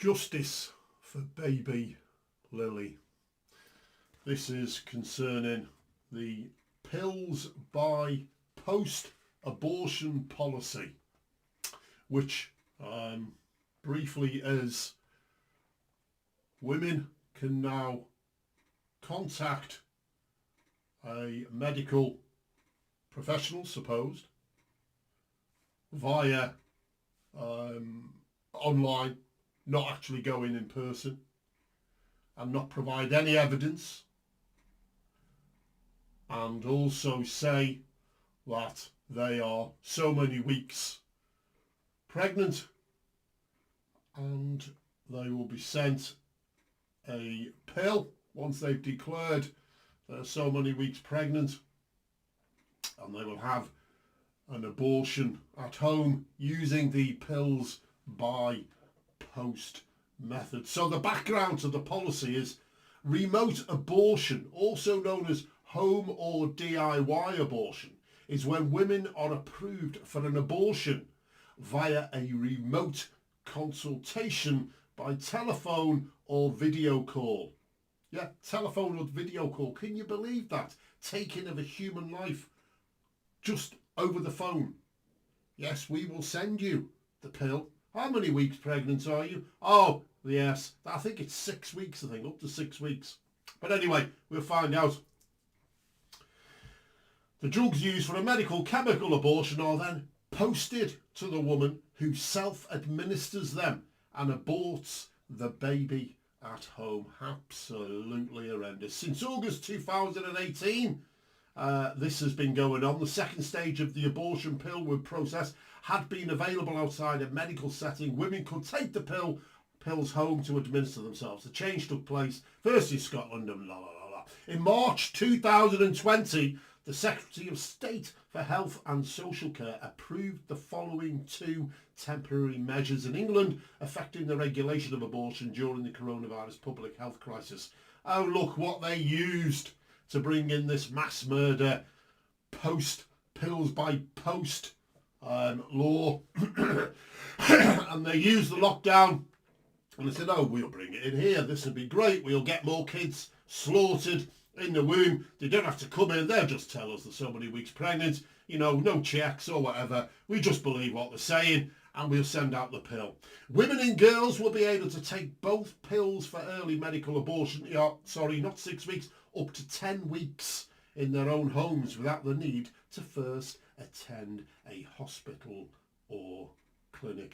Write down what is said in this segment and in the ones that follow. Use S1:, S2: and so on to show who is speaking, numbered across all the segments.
S1: Justice for baby Lily. This is concerning the pills by post-abortion policy, which briefly is women can now contact a medical professional, supposed, via online, not actually going in person, and not provide any evidence, and also say that they are so many weeks pregnant, and they will be sent a pill once they've declared they're so many weeks pregnant, and they will have an abortion at home using the pills by post method. So the background to the policy is remote abortion, also known as home or DIY abortion, is when women are approved for an abortion via a remote consultation by telephone or video call. Yeah, telephone or video call. Can you believe that? Taking of a human life just over the phone. Yes, we will send you the pill. How many weeks pregnant are you? Oh, yes, I think it's 6 weeks, I think, up to 6 weeks. But anyway, we'll find out. The drugs used for a medical chemical abortion are then posted to the woman who self-administers them and aborts the baby at home. Absolutely horrendous. Since August 2018, this has been going on. The second stage of the abortion pill process had been available outside a medical setting. Women could take the pills home to administer themselves. The change took place first in Scotland and In March 2020, the Secretary of State for Health and Social Care approved the following 2 temporary measures in England affecting the regulation of abortion during the coronavirus public health crisis. Oh, look what they used to bring in this mass murder pills by post law. And they used the lockdown and they said, oh, we'll bring it in here, this would be great, we'll get more kids slaughtered in the womb, they don't have to come in, they'll just tell us they're so many weeks pregnant, you know, no checks or whatever, we just believe what they're saying and we'll send out the pill. Women and girls will be able to take both pills for early medical abortion, not 6 weeks, up to 10 weeks in their own homes without the need to first attend a hospital or clinic.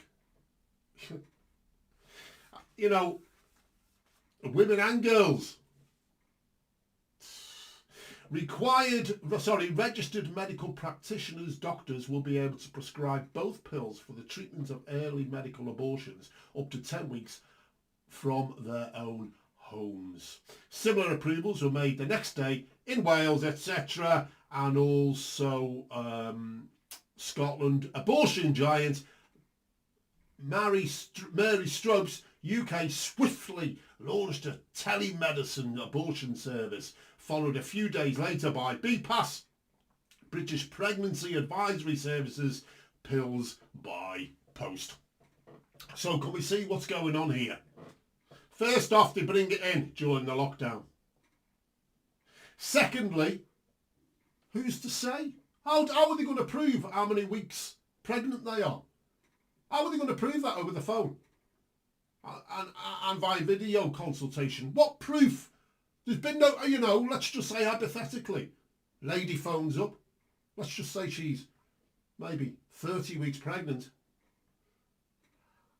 S1: You know, women and girls. Registered medical practitioners, doctors, will be able to prescribe both pills for the treatment of early medical abortions up to 10 weeks from their own homes. Similar approvals were made the next day in Wales, etc. And also Scotland. Abortion giant Mary Stopes UK swiftly launched a telemedicine abortion service, followed a few days later by BPAS, British Pregnancy Advisory Services, pills by post. So can we see what's going on here? First off, they bring it in during the lockdown. Secondly, who's to say? How are they going to prove how many weeks pregnant they are? How are they going to prove that over the phone? And via video consultation? What proof? There's been no, let's just say hypothetically, lady phones up. Let's just say she's maybe 30 weeks pregnant.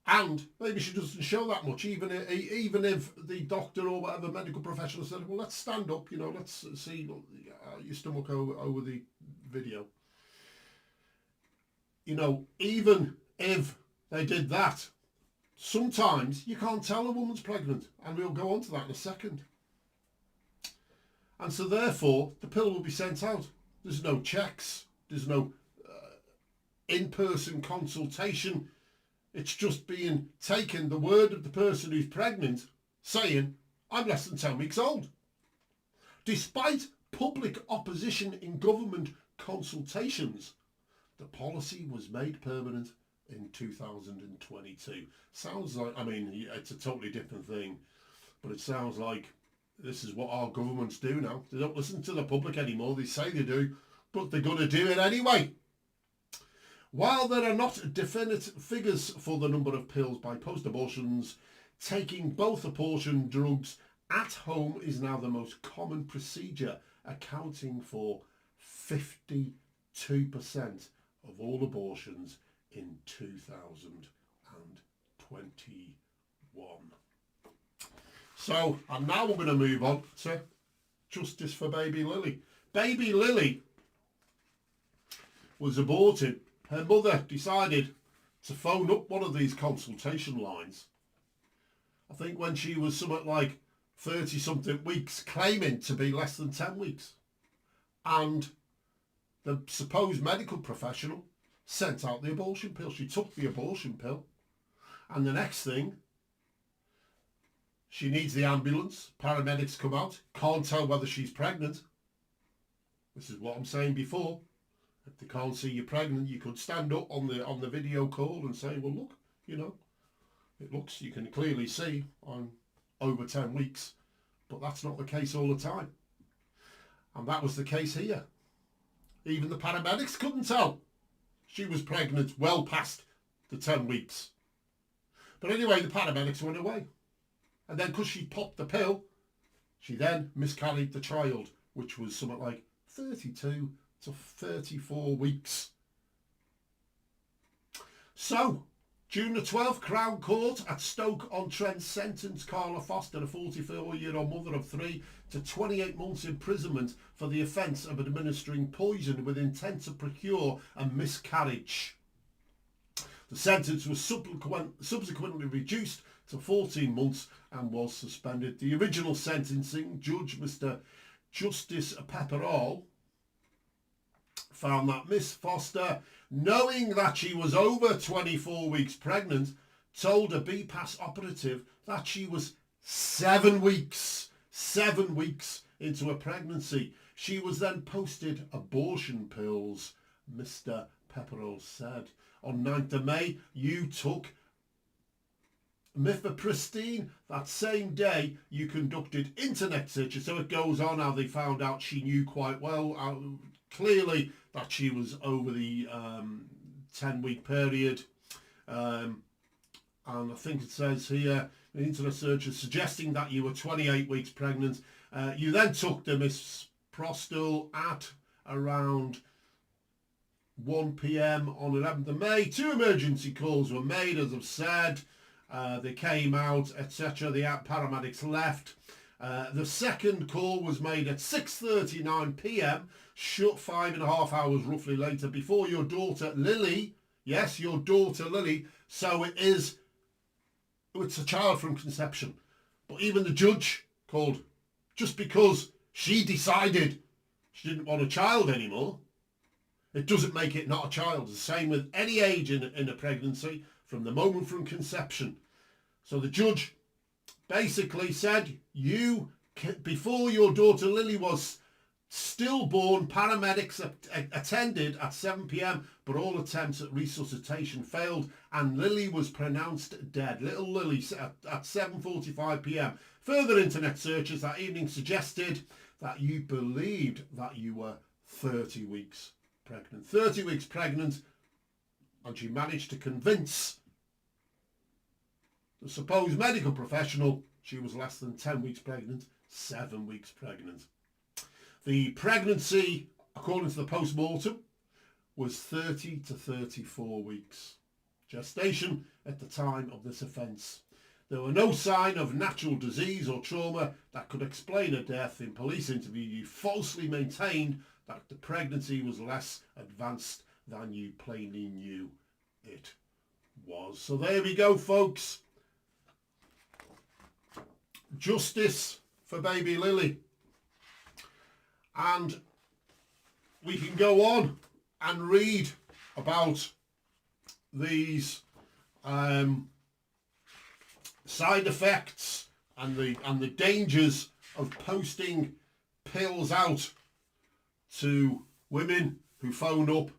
S1: And maybe she doesn't show that much, even if the doctor or whatever medical professional said, well, let's stand up, let's see your stomach over the video. Even if they did that, sometimes you can't tell a woman's pregnant, and we'll go on to that in a second. And so therefore, the pill will be sent out. There's no checks, there's no in-person consultation. It's just being taken, the word of the person who's pregnant, saying, I'm less than 10 weeks old. Despite public opposition in government consultations, the policy was made permanent in 2022. Sounds like, I mean, it's a totally different thing, but it sounds like this is what our governments do now. They don't listen to the public anymore. They say they do, but they're going to do it anyway. While there are not definite figures for the number of pills by post-abortions, taking both abortion drugs at home is now the most common procedure, accounting for 52% of all abortions in 2021. So, and now we're going to move on to justice for baby Lily. Baby Lily was aborted. Her mother decided to phone up one of these consultation lines, I think when she was something like 30-something weeks, claiming to be less than 10 weeks. And the supposed medical professional sent out the abortion pill. She took the abortion pill. And the next thing, she needs the ambulance. Paramedics come out. Can't tell whether she's pregnant. This is what I'm saying before. If they can't see you're pregnant, you could stand up on the video call and say, well, look, you know, it looks, you can clearly see I'm over 10 weeks. But that's not the case all the time. And that was the case here. Even the paramedics couldn't tell she was pregnant well past the 10 weeks. But anyway, the paramedics went away. And then because she popped the pill, she then miscarried the child, which was something like 32 to 34 weeks. So, June the 12th, Crown Court at Stoke-on-Trent sentenced Carla Foster, a 44-year-old mother of three, to 28 months imprisonment for the offence of administering poison with intent to procure a miscarriage. The sentence was subsequently reduced to 14 months and was suspended. The original sentencing judge, Mr. Justice Pepperall, found that Miss Foster, knowing that she was over 24 weeks pregnant, told a BPAS operative that she was 7 weeks into a pregnancy. She was then posted abortion pills, Mr. Pepperall said. On 9th of May, you took mifepristone. That same day, you conducted internet searches. So it goes on how they found out she knew quite well, clearly, that she was over the 10-week period. And I think it says here, the internet searches suggesting that you were 28 weeks pregnant. You then took the misoprostol at around 1 p.m. on 11th of May. 2 emergency calls were made, as I've said. They came out, etc. The paramedics left. The second call was made at 6:39 p.m, short 5.5 hours roughly later, before your daughter Lily, yes, your daughter Lily, so it's a child from conception. But even the judge called, just because she decided she didn't want a child anymore, it doesn't make it not a child. It's the same with any age in a pregnancy, from the moment from conception. So the judge basically said, before your daughter Lily was stillborn, paramedics attended at 7 p.m, but all attempts at resuscitation failed, and Lily was pronounced dead. Little Lily at 7:45 p.m. Further internet searches that evening suggested that you believed that you were 30 weeks pregnant. 30 weeks pregnant, and she managed to convince the supposed medical professional she was less than 10 weeks pregnant, 7 weeks pregnant. The pregnancy, according to the post-mortem, was 30 to 34 weeks. Gestation at the time of this offence. There were no sign of natural disease or trauma that could explain her death. In police interview, you falsely maintained that the pregnancy was less advanced than you plainly knew it was. So there we go, folks. Justice for baby Lily. And we can go on and read about these side effects and the dangers of posting pills out to women who phone up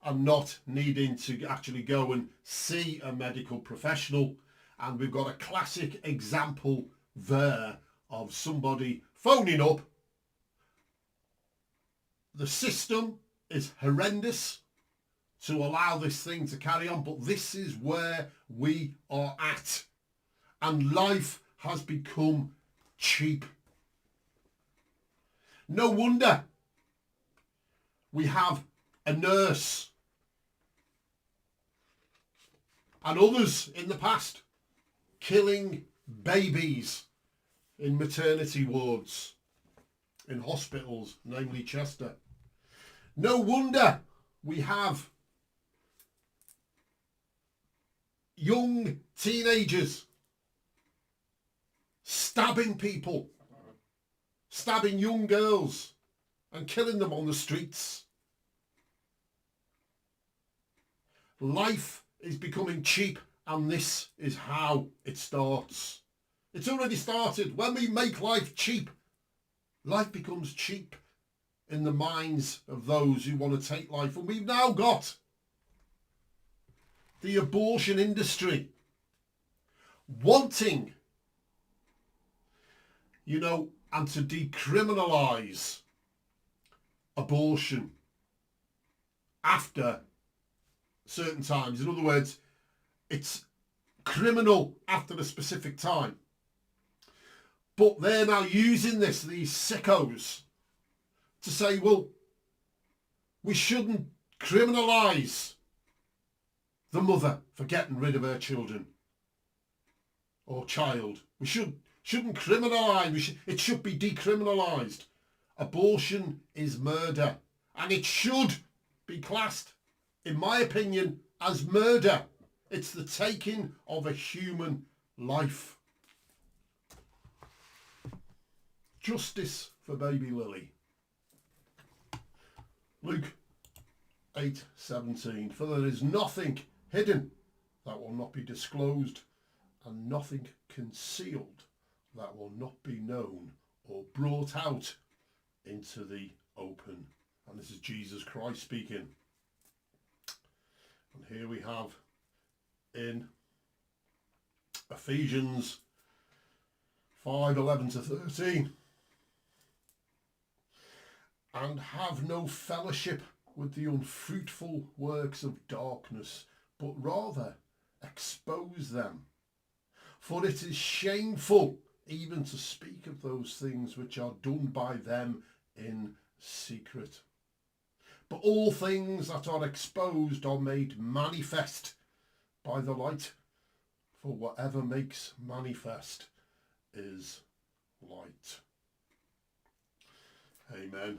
S1: and not needing to actually go and see a medical professional. And we've got a classic example there of somebody phoning up. The system is horrendous to allow this thing to carry on, but this is where we are at. And life has become cheap. No wonder we have a nurse and others in the past killing babies in maternity wards, in hospitals, namely Chester. No wonder we have young teenagers stabbing people, stabbing young girls and killing them on the streets. Life is becoming cheap, and this is how it starts. It's already started. When we make life cheap, life becomes cheap in the minds of those who want to take life. And we've now got the abortion industry wanting, and to decriminalise abortion after certain times. In other words, it's criminal after a specific time. But they're now using these sickos, to say, well, we shouldn't criminalise the mother for getting rid of her children or child. We shouldn't criminalise. It should be decriminalised. Abortion is murder, and it should be classed, in my opinion, as murder. It's the taking of a human life. Justice for baby Lily. Luke 8:17. For there is nothing hidden that will not be disclosed, and nothing concealed that will not be known or brought out into the open. And this is Jesus Christ speaking. And here we have in Ephesians 5:11-13. And have no fellowship with the unfruitful works of darkness, but rather expose them. For it is shameful even to speak of those things which are done by them in secret. But all things that are exposed are made manifest by the light, for whatever makes manifest is light. Amen.